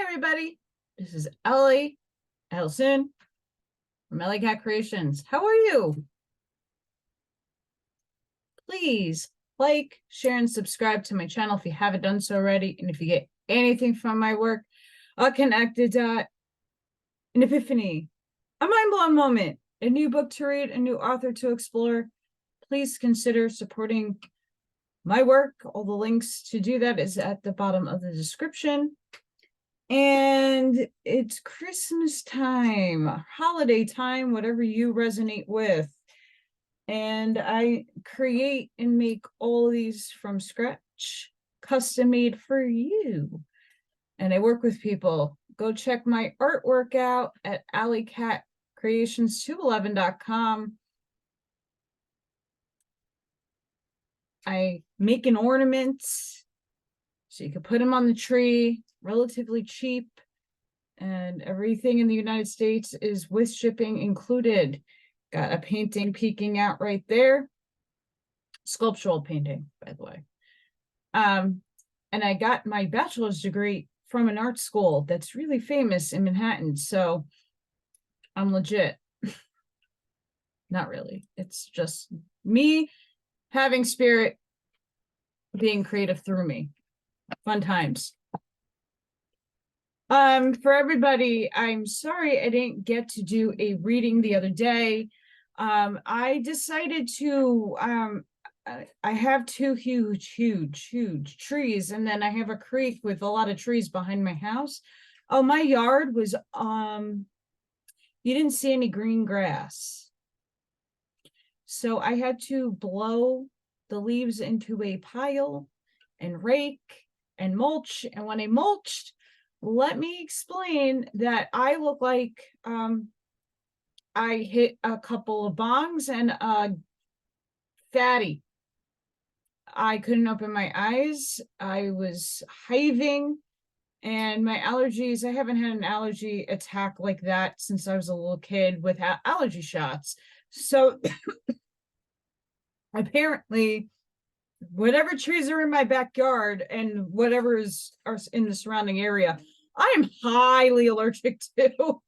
everybody. This is Allyson from Allykatkreations. How are you? Please like, share, and subscribe to my channel if you haven't done so already. And if you get anything from my work, a connected dot, an epiphany, a mind-blowing moment, a new book to read, a new author to explore, please consider supporting my work. All the links to do that is at the bottom of the description. And it's Christmas time, holiday time, whatever you resonate with. And I create and make all of these from scratch, custom made for you. And I work with people. Go check my artwork out at AllyKatzkreations211.com. I make an ornament so you can put them on the tree, relatively cheap, and everything in the United States is with shipping included. Got a painting peeking out right there, sculptural painting, by the way. And I got my bachelor's degree from an art school that's really famous in Manhattan, so I'm legit. Not really, it's just me having spirit being creative through me. Fun times. For everybody, I'm sorry I didn't get to do a reading the other day. I decided to, I have two huge trees, and then I have a creek with a lot of trees behind my house. Oh, my yard was, you didn't see any green grass. So I had to blow the leaves into a pile and rake and mulch. And when I mulched, let me explain that I look like I hit a couple of bongs and a fatty. I couldn't open my eyes. I was hiving, and my allergies, I haven't had an allergy attack like that since I was a little kid with allergy shots. So apparently, whatever trees are in my backyard and whatever are in the surrounding area, I am highly allergic to.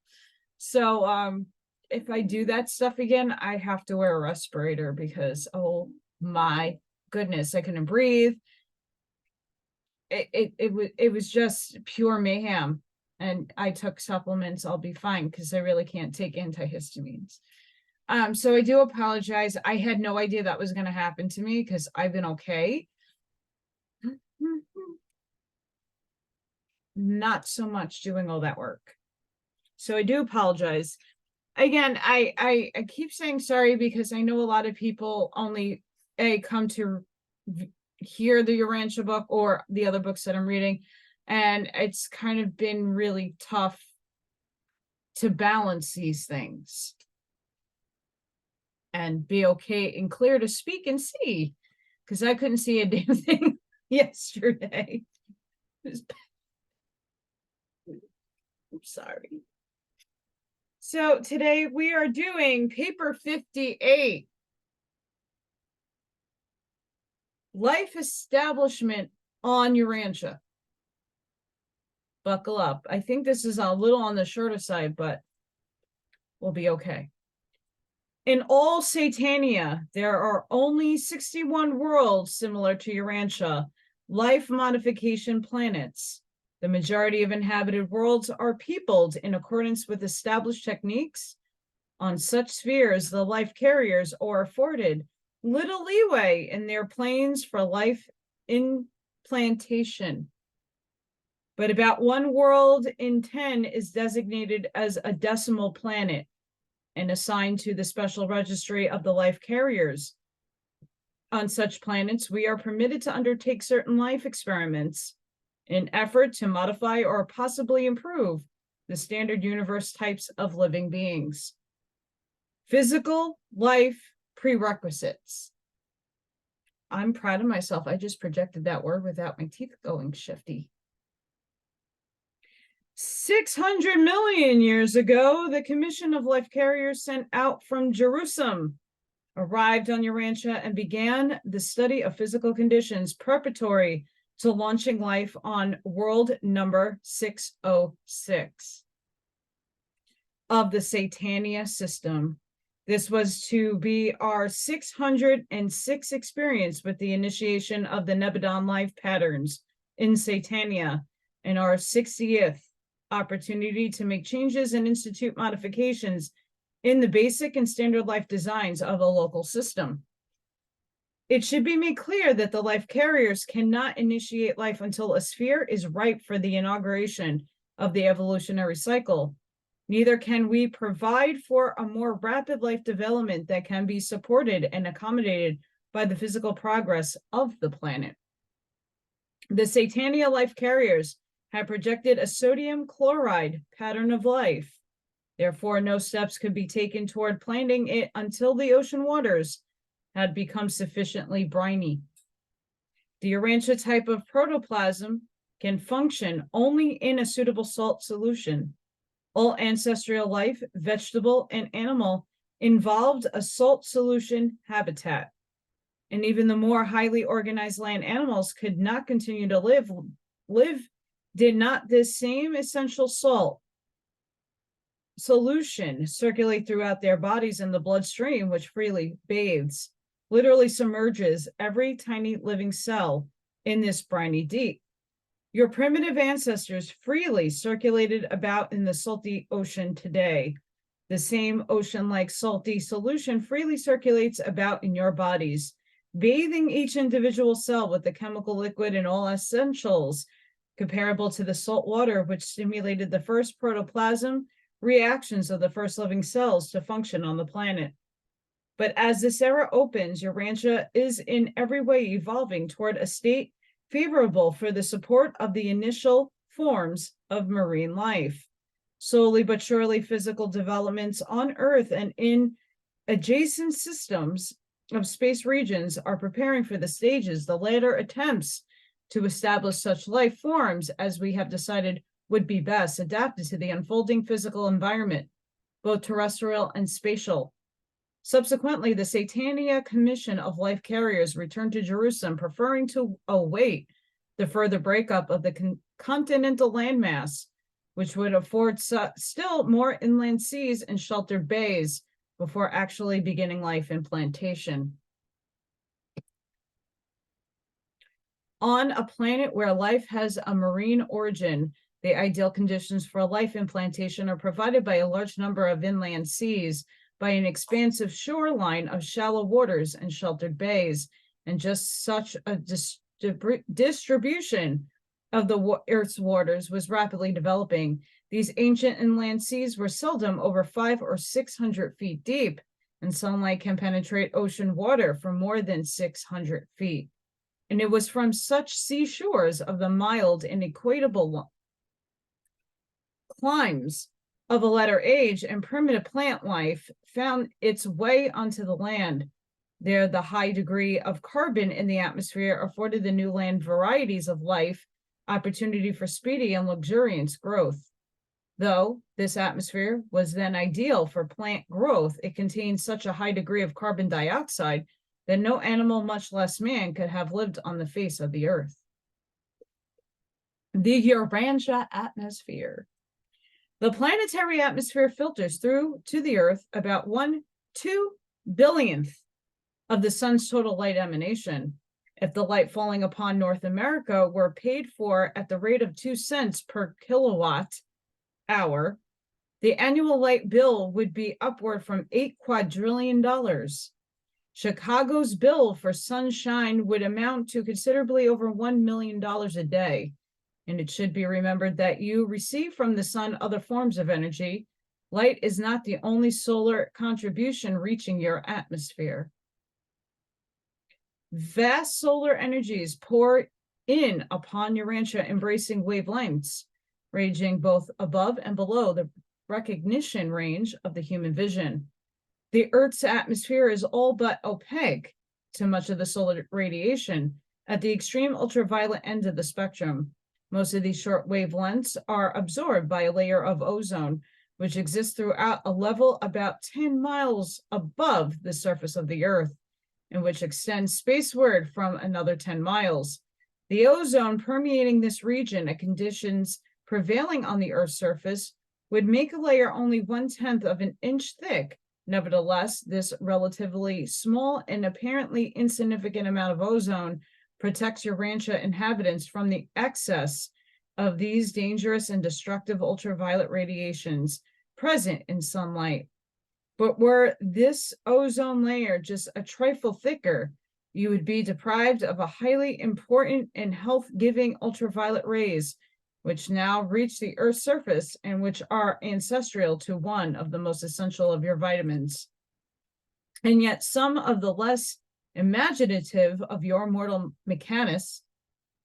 So if I do that stuff again, I have to wear a respirator because, oh my goodness, I couldn't breathe. It was just pure mayhem. And I took supplements, I'll be fine, because I really can't take antihistamines. So I do apologize. I had no idea that was going to happen to me because I've been okay. Not so much doing all that work. So I do apologize. Again, I keep saying sorry because I know a lot of people only come to hear the Urantia book or the other books that I'm reading. And it's kind of been really tough to balance these things and be okay and clear to speak and see, because I couldn't see a damn thing yesterday. I'm sorry. So today we are doing paper 58. Life establishment on Urantia. Buckle up. I think this is a little on the shorter side, but we'll be okay. In all Satania, there are only 61 worlds similar to Urantia, life modification planets. The majority of inhabited worlds are peopled in accordance with established techniques. On such spheres, the life carriers are afforded little leeway in their planes for life implantation. But about 1 world in 10 is designated as a decimal planet and assigned to the special registry of the life carriers. On such planets, we are permitted to undertake certain life experiments in effort to modify or possibly improve the standard universe types of living beings. Physical life prerequisites. I'm proud of myself. I just projected that word without my teeth going shifty. 600 million years ago, the Commission of Life Carriers sent out from Jerusalem arrived on Urantia and began the study of physical conditions preparatory to launching life on world number 606 of the Satania system. This was to be our 606th experience with the initiation of the Nebadon life patterns in Satania, and our 60th opportunity to make changes and institute modifications in the basic and standard life designs of a local system. It should be made clear that the life carriers cannot initiate life until a sphere is ripe for the inauguration of the evolutionary cycle. Neither can we provide for a more rapid life development that can be supported and accommodated by the physical progress of the planet. The Satania life carriers have projected a sodium chloride pattern of life. Therefore, no steps could be taken toward planting it until the ocean waters had become sufficiently briny. The Urantia type of protoplasm can function only in a suitable salt solution. All ancestral life, vegetable and animal, involved a salt solution habitat. And even the more highly organized land animals could not continue to live did not this same essential salt solution circulate throughout their bodies in the bloodstream, which freely bathes, literally submerges every tiny living cell in this briny deep. Your primitive ancestors freely circulated about in the salty ocean today. The same ocean-like salty solution freely circulates about in your bodies, bathing each individual cell with the chemical liquid and all essentials, comparable to the salt water which stimulated the first protoplasm reactions of the first living cells to function on the planet. But as this era opens, Urantia is in every way evolving toward a state favorable for the support of the initial forms of marine life. Slowly but surely, physical developments on Earth and in adjacent systems of space regions are preparing for the stages, the later attempts to establish such life forms as we have decided would be best adapted to the unfolding physical environment, both terrestrial and spatial. Subsequently, the Satania Commission of Life Carriers returned to Jerusalem, preferring to await the further breakup of the continental landmass, which would afford still more inland seas and sheltered bays before actually beginning life in plantation. On a planet where life has a marine origin, the ideal conditions for life in plantation are provided by a large number of inland seas, by an expansive shoreline of shallow waters and sheltered bays, and just such a distribution of the Earth's waters was rapidly developing. These ancient inland seas were seldom over 500 or 600 feet deep, and sunlight can penetrate ocean water for more than 600 feet. And it was from such seashores of the mild and equatable climes of a latter age and primitive plant life found its way onto the land. There, the high degree of carbon in the atmosphere afforded the new land varieties of life opportunity for speedy and luxuriant growth. Though this atmosphere was then ideal for plant growth, it contained such a high degree of carbon dioxide that no animal, much less man, could have lived on the face of the earth. The Urantia atmosphere. The planetary atmosphere filters through to the Earth about 1/2 billionth of the sun's total light emanation. If the light falling upon North America were paid for at the rate of 2 cents per kilowatt hour, the annual light bill would be upward from $8 quadrillion. Chicago's bill for sunshine would amount to considerably over $1 million a day. And it should be remembered that you receive from the sun other forms of energy. Light is not the only solar contribution reaching your atmosphere. Vast solar energies pour in upon Urantia, embracing wavelengths, ranging both above and below the recognition range of the human vision. The Earth's atmosphere is all but opaque to much of the solar radiation at the extreme ultraviolet end of the spectrum. Most of these short wavelengths are absorbed by a layer of ozone, which exists throughout a level about 10 miles above the surface of the Earth, and which extends spaceward from another 10 miles. The ozone permeating this region at conditions prevailing on the Earth's surface would make a layer only 1/10 of an inch thick. Nevertheless, this relatively small and apparently insignificant amount of ozone protects Urantia inhabitants from the excess of these dangerous and destructive ultraviolet radiations present in sunlight. But were this ozone layer just a trifle thicker, you would be deprived of a highly important and health-giving ultraviolet rays, which now reach the Earth's surface and which are ancestral to one of the most essential of your vitamins. And yet some of the less imaginative of your mortal mechanists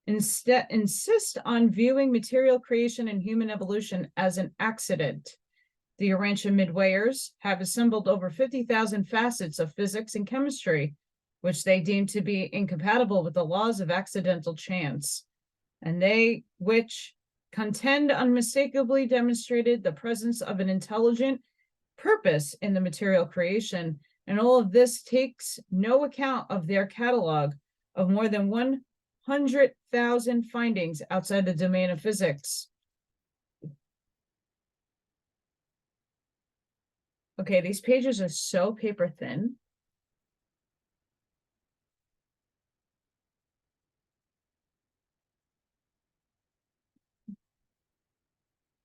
instead insist on viewing material creation and human evolution as an accident. The Urantia midwayers have assembled over 50,000 facets of physics and chemistry, which they deem to be incompatible with the laws of accidental chance, and they which contend unmistakably demonstrated the presence of an intelligent purpose in the material creation, and all of this takes no account of their catalog of more than 100,000 findings outside the domain of physics. Okay, these pages are so paper thin.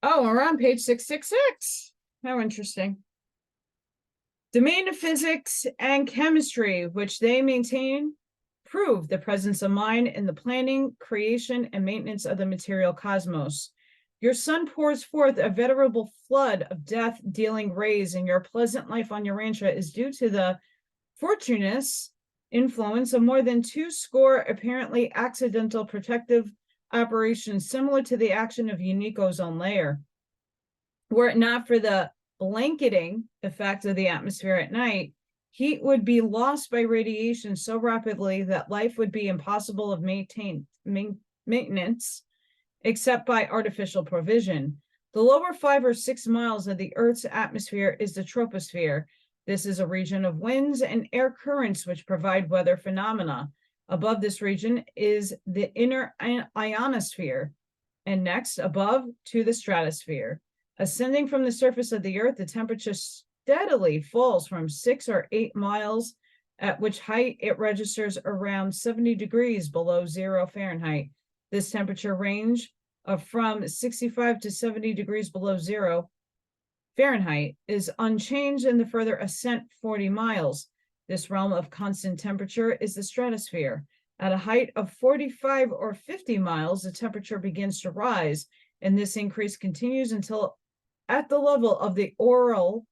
Oh, we're on page 666. How interesting. Domain of physics and chemistry, which they maintain, prove the presence of mind in the planning, creation, and maintenance of the material cosmos. Your sun pours forth a veritable flood of death-dealing rays, and your pleasant life on Urantia is due to the fortuitous influence of more than 200 apparently accidental protective operations similar to the action of unique ozone layer. Were it not for the blanketing effect of the atmosphere at night, heat would be lost by radiation so rapidly that life would be impossible of maintenance except by artificial provision. The lower 5 or 6 miles of the Earth's atmosphere is the troposphere. This is a region of winds and air currents which provide weather phenomena. Above this region is the inner ionosphere, and next above to the stratosphere. Ascending from the surface of the Earth, the temperature steadily falls from 6 or 8 miles, at which height it registers around 70 degrees below 0 Fahrenheit. This temperature range of from 65 to 70 degrees below 0 Fahrenheit is unchanged in the further ascent 40 miles. This realm of constant temperature is the stratosphere. At a height of 45 or 50 miles, the temperature begins to rise, and this increase continues until at the level of the auroral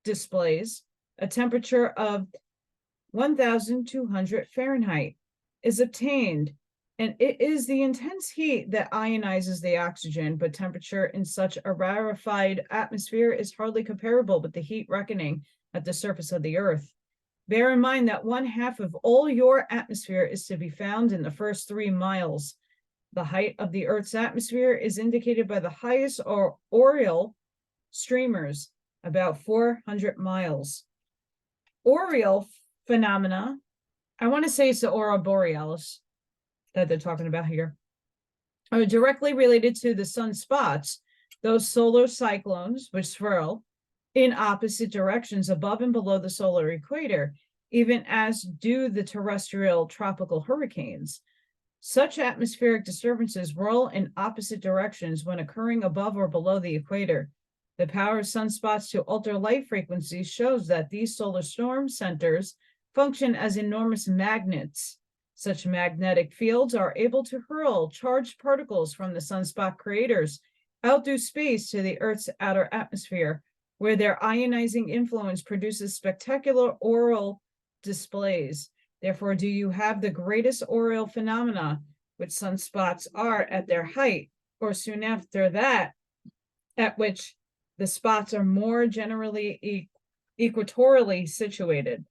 displays, a temperature of 1,200 Fahrenheit is obtained, and it is the intense heat that ionizes the oxygen, but temperature in such a rarefied atmosphere is hardly comparable with the heat reckoning at the surface of the Earth. Bear in mind that 1/2 of all your atmosphere is to be found in the first 3 miles. The height of the Earth's atmosphere is indicated by the highest auroral streamers, about 400 miles. Auroral phenomena, I want to say it's the aurora borealis that they're talking about here, are directly related to the sunspots, those solar cyclones which swirl in opposite directions above and below the solar equator, even as do the terrestrial tropical hurricanes. Such atmospheric disturbances whirl in opposite directions when occurring above or below the equator. The power of sunspots to alter light frequencies shows that these solar storm centers function as enormous magnets. Such magnetic fields are able to hurl charged particles from the sunspot craters out through space to the Earth's outer atmosphere, where their ionizing influence produces spectacular auroral displays. Therefore, do you have the greatest auroral phenomena, which sunspots are at their height, or soon after that, at which the spots are more generally equatorially situated.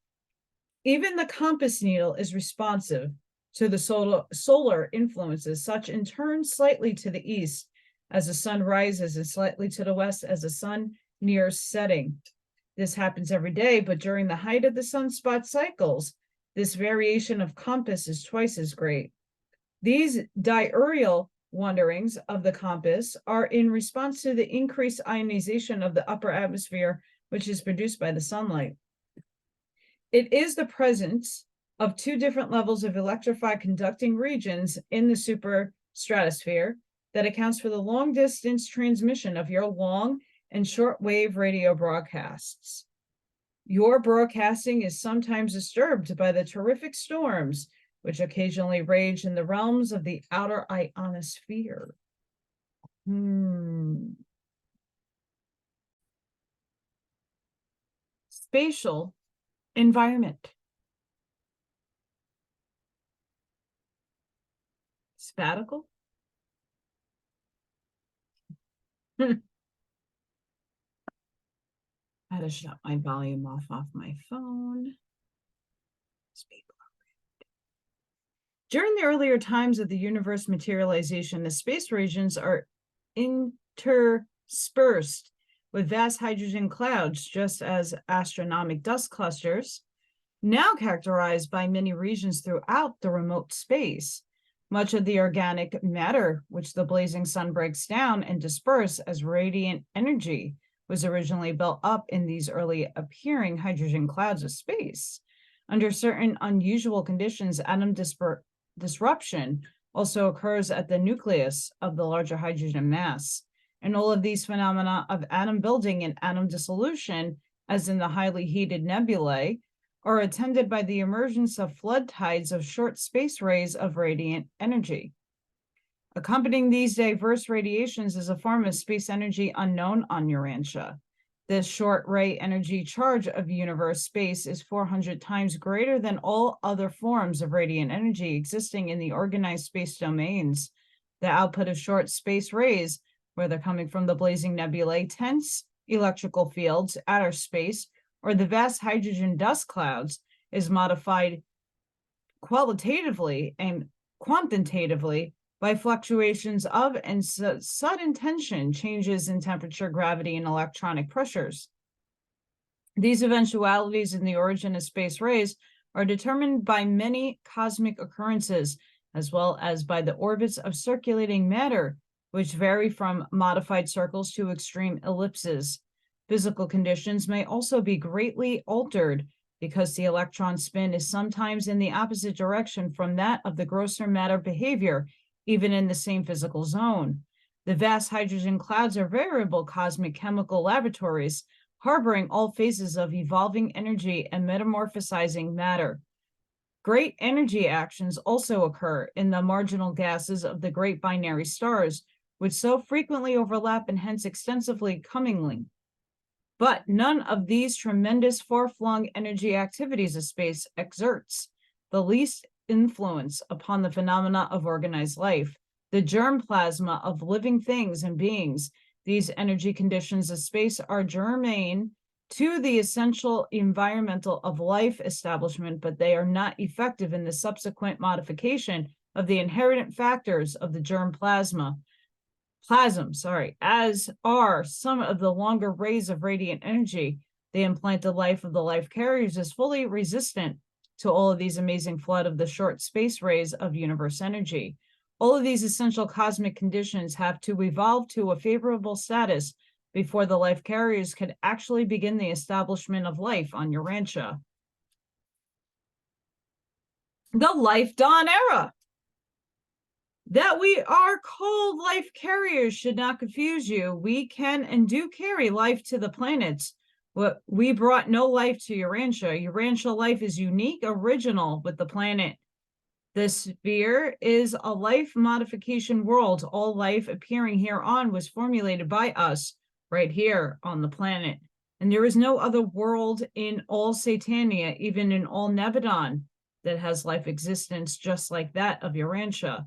Even the compass needle is responsive to the solar influences, such in turn slightly to the east as the sun rises and slightly to the west as the sun nears setting. This happens every day, but during the height of the sunspot cycles, this variation of compass is twice as great. These diurnal wanderings of the compass are in response to the increased ionization of the upper atmosphere, which is produced by the sunlight. It is the presence of two different levels of electrified conducting regions in the superstratosphere that accounts for the long distance transmission of your long and short wave radio broadcasts. Your broadcasting is sometimes disturbed by the terrific storms which occasionally rage in the realms of the outer ionosphere. Spatial environment. Spatial? I had to shut my volume off my phone. During the earlier times of the universe materialization, the space regions are interspersed with vast hydrogen clouds, just as astronomical dust clusters, now characterized by many regions throughout the remote space. Much of the organic matter, which the blazing sun breaks down and disperses as radiant energy, was originally built up in these early appearing hydrogen clouds of space. Under certain unusual conditions, atom disruption also occurs at the nucleus of the larger hydrogen mass. And all of these phenomena of atom building and atom dissolution, as in the highly heated nebulae, are attended by the emergence of flood tides of short space rays of radiant energy. Accompanying these diverse radiations is a form of space energy unknown on Urantia. This short ray energy charge of universe space is 400 times greater than all other forms of radiant energy existing in the organized space domains. The output of short space rays, whether coming from the blazing nebulae, tense electrical fields, outer space, or the vast hydrogen dust clouds, is modified qualitatively and quantitatively by fluctuations of and sudden tension changes in temperature, gravity, and electronic pressures. These eventualities in the origin of space rays are determined by many cosmic occurrences, as well as by the orbits of circulating matter, which vary from modified circles to extreme ellipses. Physical conditions may also be greatly altered because the electron spin is sometimes in the opposite direction from that of the grosser matter behavior, even in the same physical zone. The vast hydrogen clouds are variable cosmic chemical laboratories, harboring all phases of evolving energy and metamorphosizing matter. Great energy actions also occur in the marginal gases of the great binary stars, which so frequently overlap and hence extensively commingling. But none of these tremendous far-flung energy activities of space exerts the least influence upon the phenomena of organized life, the germ plasma of living things and beings. These energy conditions of space are germane to the essential environmental of life establishment, but they are not effective in the subsequent modification of the inherent factors of the germ plasm, as are some of the longer rays of radiant energy. The implanted life of the life carriers is fully resistant to all of these amazing flood of the short space rays of universe energy. All of these essential cosmic conditions have to evolve to a favorable status before the life carriers could actually begin the establishment of life on Urantia. The life dawn era. That we are called life carriers should not confuse you. We can and do carry life to the planets. We brought no life to Urantia. Urantia life is unique, original with the planet. The sphere is a life modification world. All life appearing hereon was formulated by us right here on the planet. And there is no other world in all Satania, even in all Nebadon, that has life existence just like that of Urantia.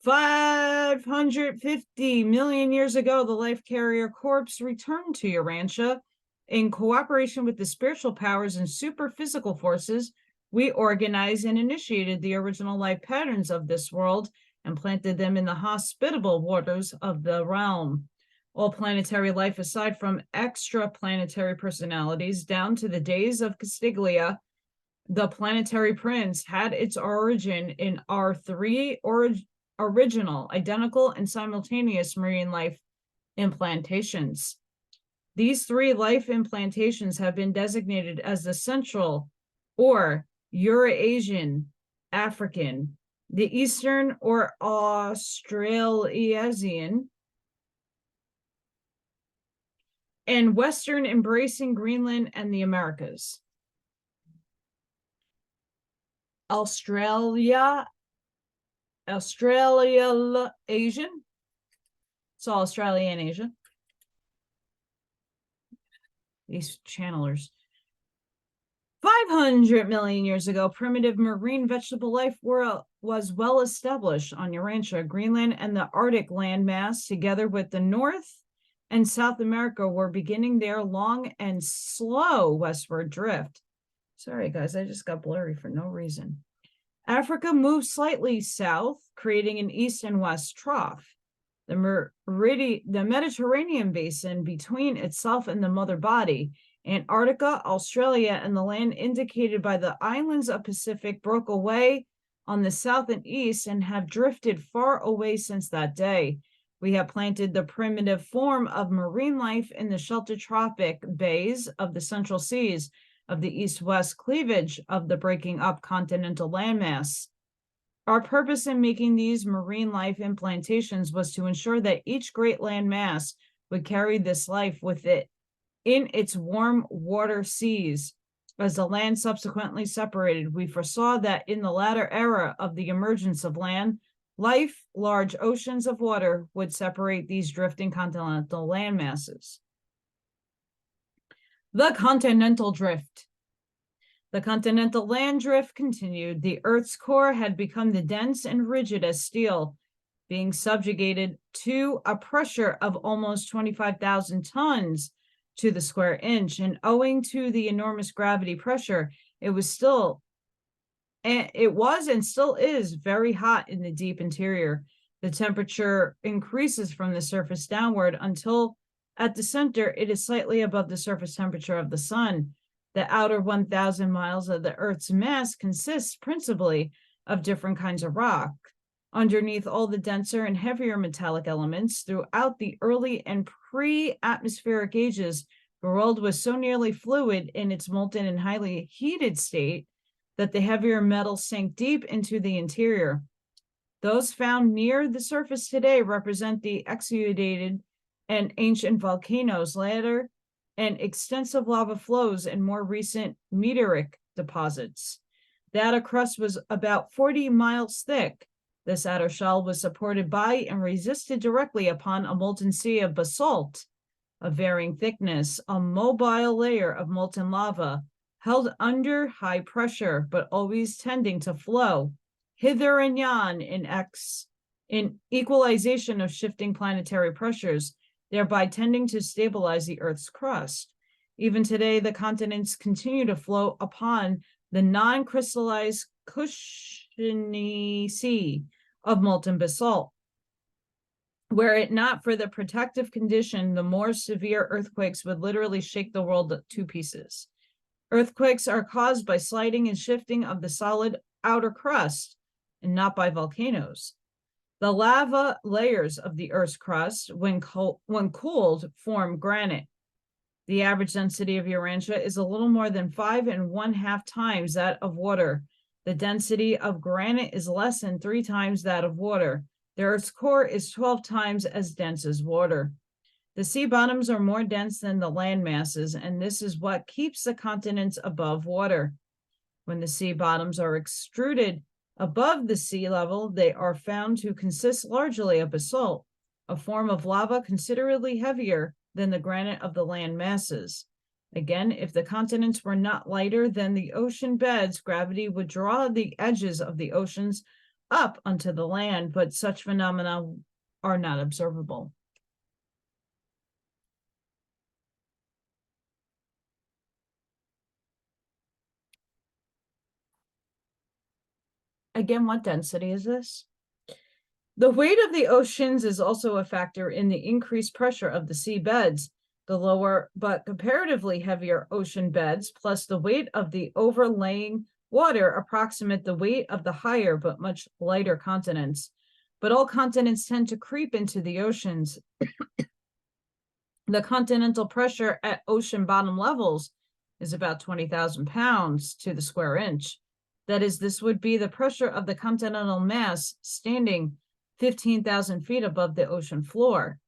550 million years ago, the life carrier corps returned to Urantia. In cooperation with the spiritual powers and super physical forces, we organized and initiated the original life patterns of this world and planted them in the hospitable waters of the realm. All planetary life, aside from extraplanetary personalities, down to the days of Castiglia, The planetary prince had its origin in our three original, identical, and simultaneous marine life implantations. These three life implantations have been designated as the Central or Eurasian, African, the Eastern or Australasian, and Western, embracing Greenland and the Americas. Australia, Asian. It's all Australia and Asia. These channelers. 500 million years ago, primitive marine vegetable life was well established on Urantia. Greenland and the Arctic landmass, together with the North and South America, were beginning their long and slow westward drift. Sorry, guys, I just got blurry for no reason. Africa moved slightly south, creating an east and west trough. The Mediterranean basin between itself and the mother body, Antarctica, Australia, and the land indicated by the islands of Pacific broke away on the south and east and have drifted far away since that day. We have planted the primitive form of marine life in the sheltered tropic bays of the central seas of the east-west cleavage of the breaking up continental landmass. Our purpose in making these marine life implantations was to ensure that each great land mass would carry this life with it in its warm water seas. As the land subsequently separated, we foresaw that in the latter era of the emergence of land life, large oceans of water would separate these drifting continental land masses. The continental drift. The continental land drift continued. The Earth's core had become dense and rigid as steel, being subjugated to a pressure of almost 25,000 tons to the square inch. And owing to the enormous gravity pressure, it was and still is very hot in the deep interior. The temperature increases from the surface downward until at the center it is slightly above the surface temperature of the sun. The outer 1,000 miles of the Earth's mass consists principally of different kinds of rock. Underneath all the denser and heavier metallic elements, throughout the early and pre-atmospheric ages, the world was so nearly fluid in its molten and highly heated state that the heavier metals sank deep into the interior. Those found near the surface today represent the exudated and ancient volcanoes, later and extensive lava flows and more recent meteoric deposits. The outer crust was about 40 miles thick. This outer shell was supported by and resisted directly upon a molten sea of basalt of varying thickness, a mobile layer of molten lava held under high pressure, but always tending to flow hither and yon in equalization of shifting planetary pressures, thereby tending to stabilize the Earth's crust. Even today, the continents continue to float upon the non-crystallized cushiony sea of molten basalt. Were it not for the protective condition, the more severe earthquakes would literally shake the world to pieces. Earthquakes are caused by sliding and shifting of the solid outer crust and not by volcanoes. The lava layers of the Earth's crust, when cooled, form granite. The average density of Urantia is a little more than 5.5 times that of water. The density of granite is less than 3 times that of water. The Earth's core is 12 times as dense as water. The sea bottoms are more dense than the land masses, and this is what keeps the continents above water. When the sea bottoms are extruded above the sea level, they are found to consist largely of basalt, a form of lava considerably heavier than the granite of the land masses. Again, if the continents were not lighter than the ocean beds, gravity would draw the edges of the oceans up onto the land, but such phenomena are not observable. Again, what density is this? The weight of the oceans is also a factor in the increased pressure of the sea beds. The lower but comparatively heavier ocean beds, plus the weight of the overlaying water approximate the weight of the higher but much lighter continents. But all continents tend to creep into the oceans. The continental pressure at ocean bottom levels is about 20,000 pounds to the square inch. That is, this would be the pressure of the continental mass standing 15,000 feet above the ocean floor.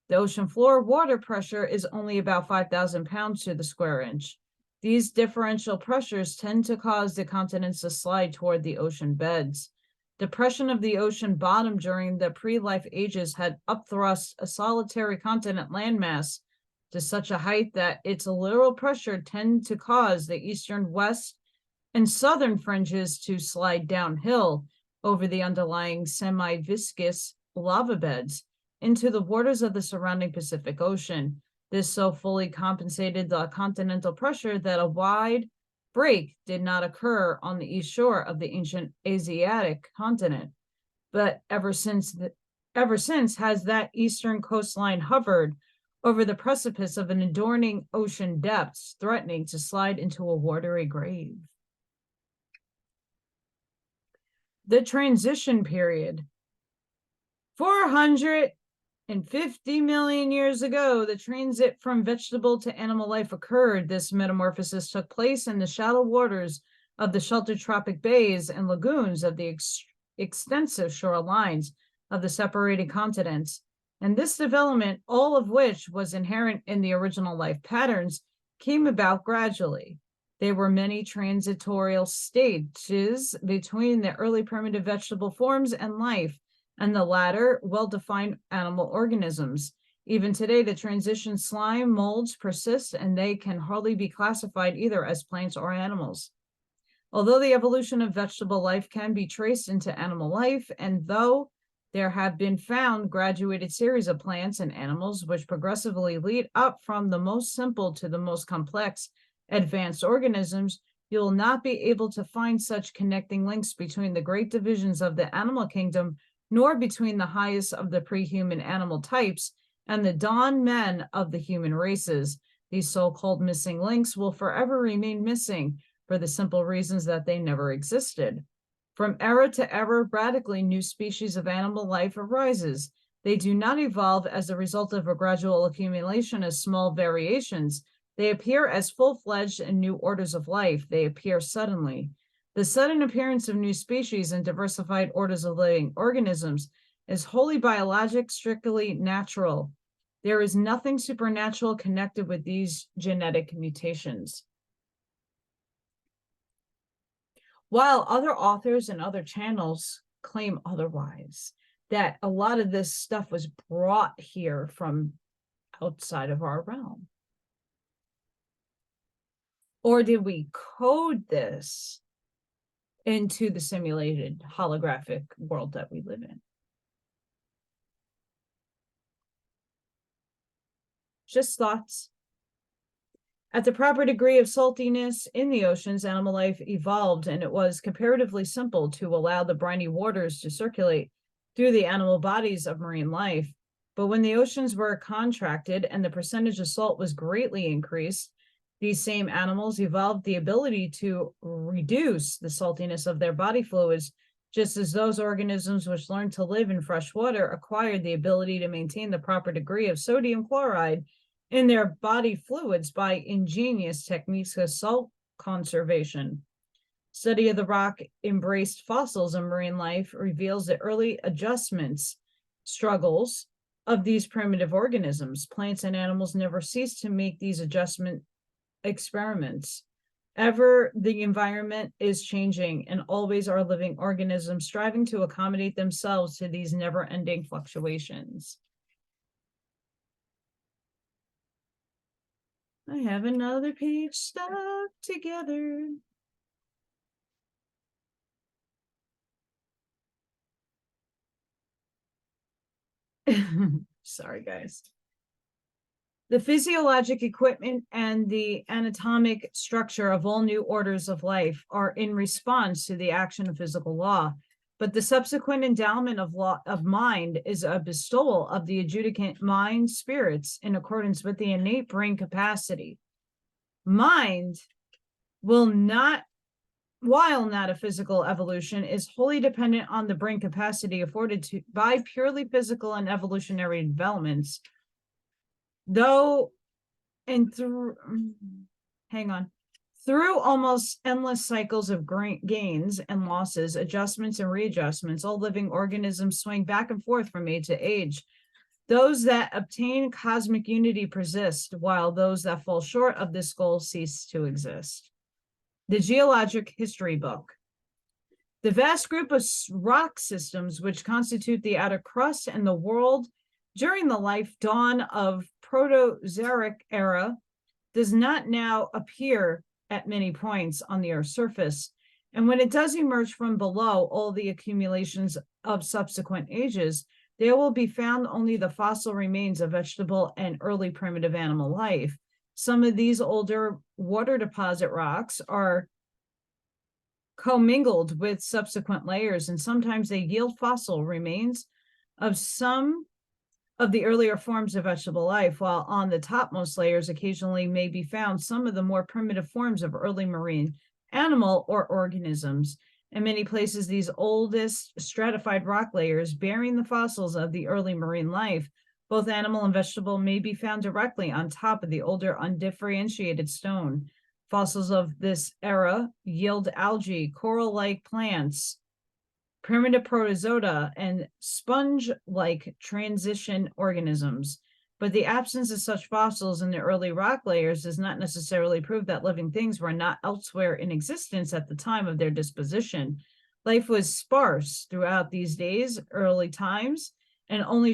The ocean floor water pressure is only about 5,000 pounds to the square inch. These differential pressures tend to cause the continents to slide toward the ocean beds. Depression of the ocean bottom during the pre-life ages had upthrust a solitary continent landmass to such a height that its littoral pressure tended to cause the eastern, west, and southern fringes to slide downhill over the underlying semi-viscous lava beds into the waters of the surrounding Pacific Ocean. This so fully compensated the continental pressure that a wide break did not occur on the east shore of the ancient Asiatic continent. But ever since has that eastern coastline hovered over the precipice of an adorning ocean depths, threatening to slide into a watery grave. The transition period. 450 million years ago, the transit from vegetable to animal life occurred. This metamorphosis took place in the shallow waters of the sheltered tropic bays and lagoons of the extensive shorelines of the separated continents. And this development, all of which was inherent in the original life patterns, came about gradually. There were many transitorial stages between the early primitive vegetable forms and life, and the latter well-defined animal organisms. Even today, the transition slime molds persist, and they can hardly be classified either as plants or animals. Although the evolution of vegetable life can be traced into animal life, and though there have been found graduated series of plants and animals which progressively lead up from the most simple to the most complex advanced organisms, you will not be able to find such connecting links between the great divisions of the animal kingdom, nor between the highest of the pre-human animal types and the dawn men of the human races. These so-called missing links will forever remain missing for the simple reasons that they never existed. From era to era, radically new species of animal life arises. They do not evolve as a result of a gradual accumulation of small variations. They appear as full-fledged and new orders of life. They appear suddenly. The sudden appearance of new species and diversified orders of living organisms is wholly biologic, strictly natural. There is nothing supernatural connected with these genetic mutations. While other authors and other channels claim otherwise, that a lot of this stuff was brought here from outside of our realm. Or did we code this into the simulated holographic world that we live in? Just thoughts. At the proper degree of saltiness in the oceans, animal life evolved, and it was comparatively simple to allow the briny waters to circulate through the animal bodies of marine life. But when the oceans were contracted and the percentage of salt was greatly increased, these same animals evolved the ability to reduce the saltiness of their body fluids, just as those organisms which learned to live in fresh water acquired the ability to maintain the proper degree of sodium chloride in their body fluids by ingenious techniques of salt conservation. Study of the rock-embraced fossils in marine life reveals the early adjustments, struggles of these primitive organisms. Plants and animals never cease to make these adjustment experiments. Ever the environment is changing, and always are living organisms striving to accommodate themselves to these never-ending fluctuations. I have another page stuck together. Sorry, guys. The physiologic equipment and the anatomic structure of all new orders of life are in response to the action of physical law, but the subsequent endowment of law of mind is a bestowal of the adjudicant mind spirits in accordance with the innate brain capacity. Mind will not while not a physical evolution, is wholly dependent on the brain capacity afforded by purely physical and evolutionary developments. Through almost endless cycles of gains and losses, adjustments and readjustments, all living organisms swing back and forth from age to age. Those that obtain cosmic unity persist, while those that fall short of this goal cease to exist. The Geologic History Book. The vast group of rock systems which constitute the outer crust and the world during the life dawn of Proterozoic era does not now appear at many points on the Earth's surface. And when it does emerge from below all the accumulations of subsequent ages, there will be found only the fossil remains of vegetable and early primitive animal life. Some of these older water deposit rocks are commingled with subsequent layers, and sometimes they yield fossil remains of some of the earlier forms of vegetable life, while on the topmost layers occasionally may be found some of the more primitive forms of early marine animal or organisms. In many places, these oldest stratified rock layers bearing the fossils of the early marine life, both animal and vegetable, may be found directly on top of the older undifferentiated stone. Fossils of this era yield algae, coral-like plants, primitive protozoa, and sponge-like transition organisms. But the absence of such fossils in the early rock layers does not necessarily prove that living things were not elsewhere in existence at the time of their disposition. Life was sparse throughout these early times, and only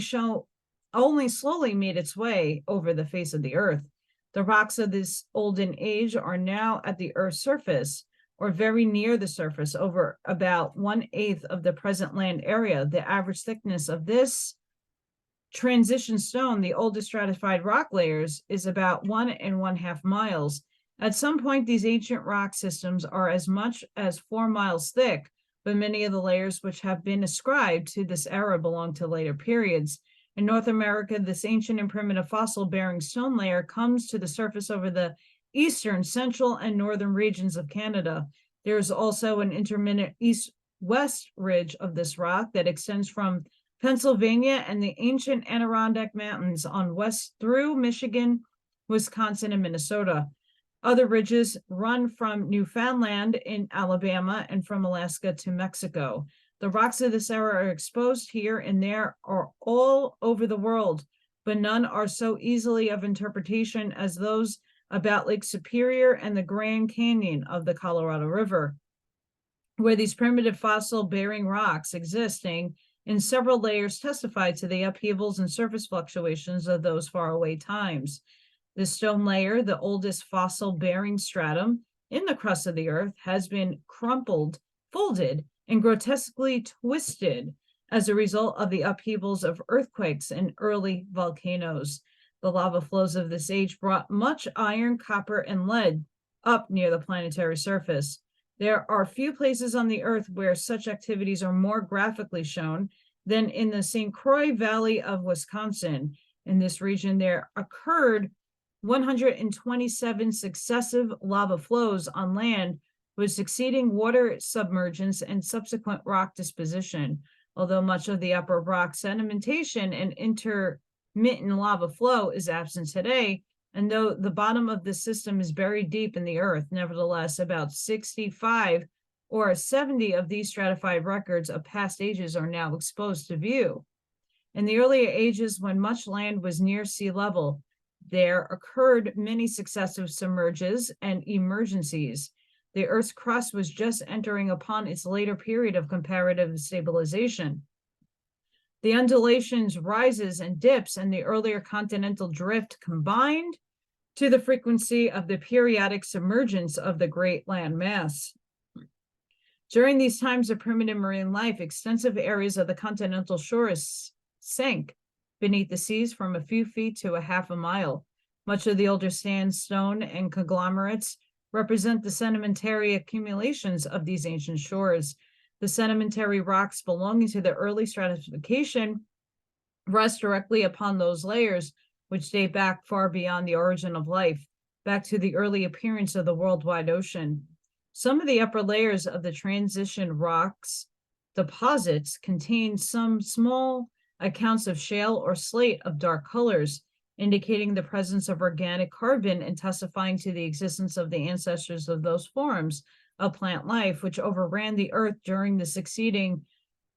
slowly made its way over the face of the earth. The rocks of this olden age are now at the Earth's surface, or very near the surface, over about 1/8 of the present land area. The average thickness of this transition stone, the oldest stratified rock layers, is about 1 1/2 miles. At some point, these ancient rock systems are as much as 4 miles thick, but many of the layers which have been ascribed to this era belong to later periods. In North America, this ancient and primitive fossil-bearing stone layer comes to the surface over the eastern, central, and northern regions of Canada. There is also an intermittent east-west ridge of this rock that extends from Pennsylvania and the ancient Adirondack Mountains on west through Michigan, Wisconsin, and Minnesota. Other ridges run from Newfoundland in Alabama and from Alaska to Mexico. The rocks of this era are exposed here and there are all over the world, but none are so easily of interpretation as those about Lake Superior and the Grand Canyon of the Colorado River, where these primitive fossil-bearing rocks existing in several layers testify to the upheavals and surface fluctuations of those faraway times. The stone layer, the oldest fossil-bearing stratum in the crust of the earth, has been crumpled, folded, and grotesquely twisted as a result of the upheavals of earthquakes and early volcanoes. The lava flows of this age brought much iron, copper, and lead up near the planetary surface. There are few places on the earth where such activities are more graphically shown than in the St. Croix Valley of Wisconsin. In this region, there occurred 127 successive lava flows on land with succeeding water submergence and subsequent rock disposition. Although much of the upper rock sedimentation and intermittent lava flow is absent today, and though the bottom of the system is buried deep in the earth, nevertheless, about 65 or 70 of these stratified records of past ages are now exposed to view. In the earlier ages, when much land was near sea level, there occurred many successive submerges and emergencies. The Earth's crust was just entering upon its later period of comparative stabilization. The undulations, rises, and dips, and the earlier continental drift combined to the frequency of the periodic submergence of the great land mass. During these times of primitive marine life, extensive areas of the continental shores sank beneath the seas from a few feet to a half a mile. Much of the older sandstone and conglomerates represent the sedimentary accumulations of these ancient shores. The sedimentary rocks belonging to the early stratification rest directly upon those layers, which date back far beyond the origin of life, back to the early appearance of the worldwide ocean. Some of the upper layers of the transition rocks deposits contain some small accounts of shale or slate of dark colors, indicating the presence of organic carbon and testifying to the existence of the ancestors of those forms of plant life, which overran the earth during the succeeding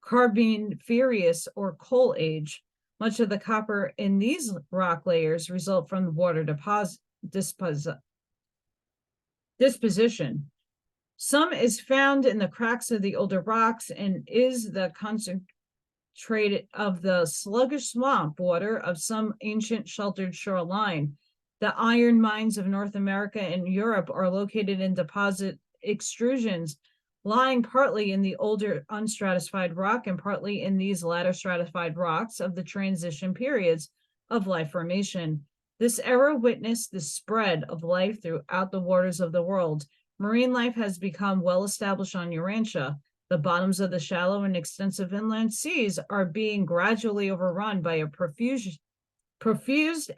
Carboniferous or Coal Age. Much of the copper in these rock layers result from the water disposition. Some is found in the cracks of the older rocks and is the concentrated of the sluggish swamp water of some ancient sheltered shoreline. The iron mines of North America and Europe are located in deposit extrusions, lying partly in the older unstratified rock and partly in these latter stratified rocks of the transition periods of life formation. This era witnessed the spread of life throughout the waters of the world. Marine life has become well established on Urantia. The bottoms of the shallow and extensive inland seas are being gradually overrun by a profused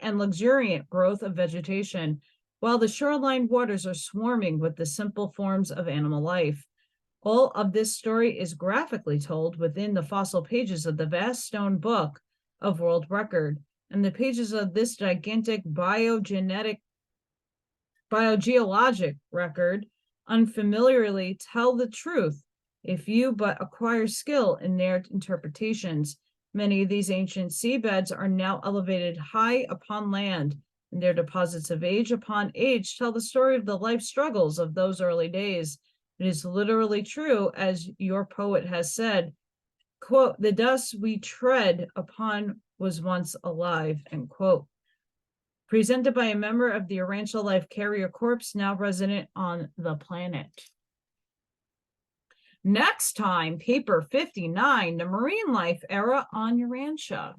and luxuriant growth of vegetation, while the shoreline waters are swarming with the simple forms of animal life. All of this story is graphically told within the fossil pages of the vast stone book of world record, and the pages of this gigantic biogeologic record unfamiliarly tell the truth if you but acquire skill in their interpretations. Many of these ancient seabeds are now elevated high upon land, and their deposits of age upon age tell the story of the life struggles of those early days. It is literally true, as your poet has said, quote, "The dust we tread upon was once alive," end quote. Presented by a member of the Urantia Life Carrier Corps, now resident on the planet. Next time, paper 59, the marine life era on Urantia.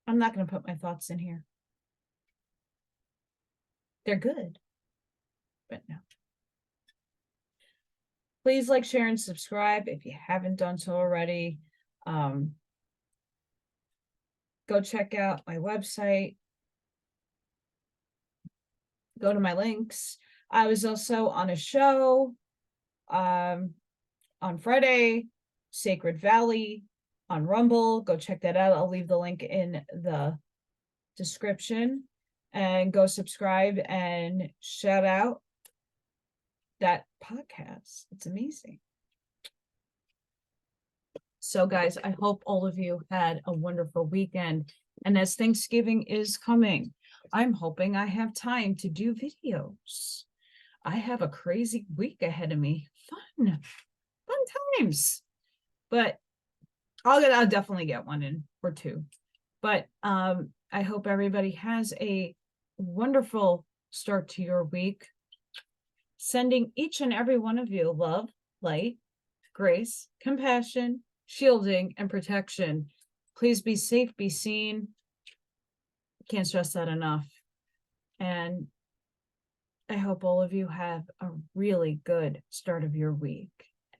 I'm not going to put my thoughts in here. They're good, but no. Please like, share, and subscribe if you haven't done so already. Go check out my website. Go to my links. I was also on a show on Friday, Sacred Valley on Rumble. Go check that out. I'll leave the link in the description, and go subscribe and shout out that podcast. It's amazing. So guys, I hope all of you had a wonderful weekend. And as Thanksgiving is coming, I'm hoping I have time to do videos. I have a crazy week ahead of me. Fun times. But I'll definitely get one in or two. But I hope everybody has a wonderful start to your week. Sending each and every one of you love, light, grace, compassion, shielding, and protection. Please be safe, be seen. Can't stress that enough. And I hope all of you have a really good start of your week.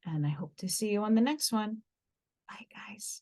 And I hope to see you on the next one. Bye, guys.